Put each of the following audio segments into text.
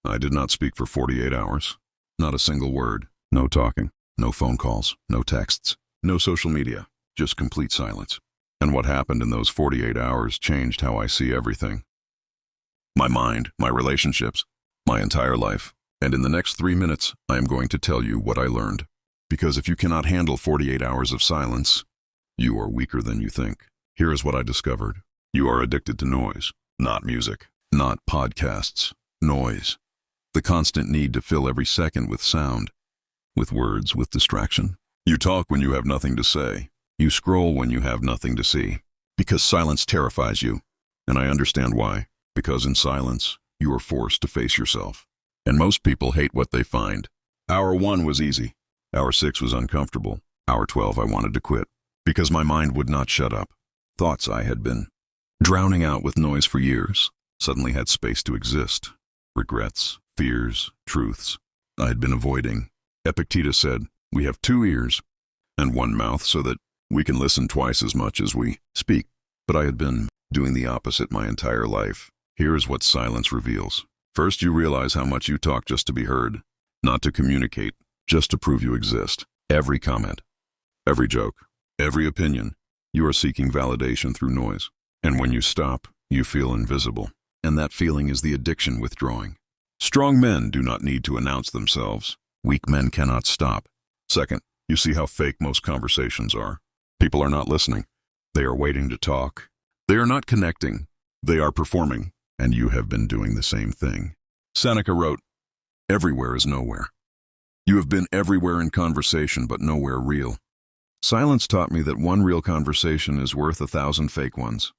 I did not speak for 48 hours. Not a single word. No talking. No phone calls. No texts. No social media. Just complete silence. And what happened in those 48 hours changed how I see everything. My mind, my relationships, my entire life. And in the next 3 minutes, I am going to tell you what I learned. Because if you cannot handle 48 hours of silence, you are weaker than you think. Here is what I discovered. You are addicted to noise. Not music. Not podcasts. Noise. The constant need to fill every second with sound. With words, with distraction. You talk when you have nothing to say. You scroll when you have nothing to see. Because silence terrifies you. And I understand why. Because in silence, you are forced to face yourself. And most people hate what they find. Hour 1 was easy. Hour 6 was uncomfortable. Hour 12 I wanted to quit. Because my mind would not shut up. Thoughts I had been drowning out with noise for years suddenly had space to exist. Regrets, fears, truths I had been avoiding. Epictetus said, we have 2 ears and 1 mouth so that we can listen twice as much as we speak. But I had been doing the opposite my entire life. Here is what silence reveals. First, you realize how much you talk just to be heard, not to communicate, just to prove you exist. Every comment, every joke, every opinion, you are seeking validation through noise. And when you stop, you feel invisible. And that feeling is the addiction withdrawing. Strong men do not need to announce themselves. Weak men cannot stop. Second, you see how fake most conversations are. People are not listening. They are waiting to talk. They are not connecting. They are performing. And you have been doing the same thing. Seneca wrote, everywhere is nowhere. You have been everywhere in conversation, but nowhere real. Silence taught me that 1 real conversation is worth 1,000 fake ones.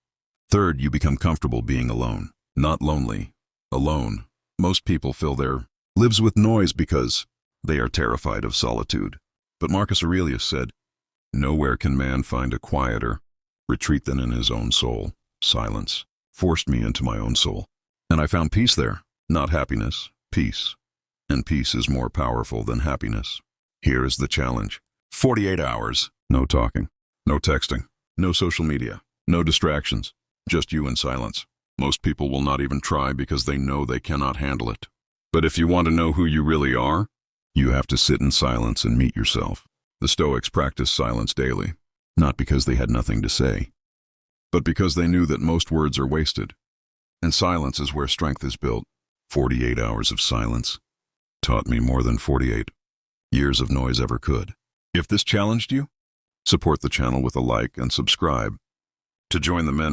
Third, you become comfortable being alone. Not lonely. Alone. Most people fill their lives with noise because they are terrified of solitude. But Marcus Aurelius said, nowhere can man find a quieter retreat than in his own soul. Silence forced me into my own soul. And I found peace there. Not happiness, peace. And peace is more powerful than happiness. Here is the challenge. 48 hours. No talking. No texting. No social media. No distractions. Just you in silence. Most people will not even try because they know they cannot handle it. But if you want to know who you really are, you have to sit in silence and meet yourself. The Stoics practiced silence daily, not because they had nothing to say, but because they knew that most words are wasted. And silence is where strength is built. 48 hours of silence taught me more than 48 years of noise ever could. If this challenged you, support the channel with a like and subscribe to join the men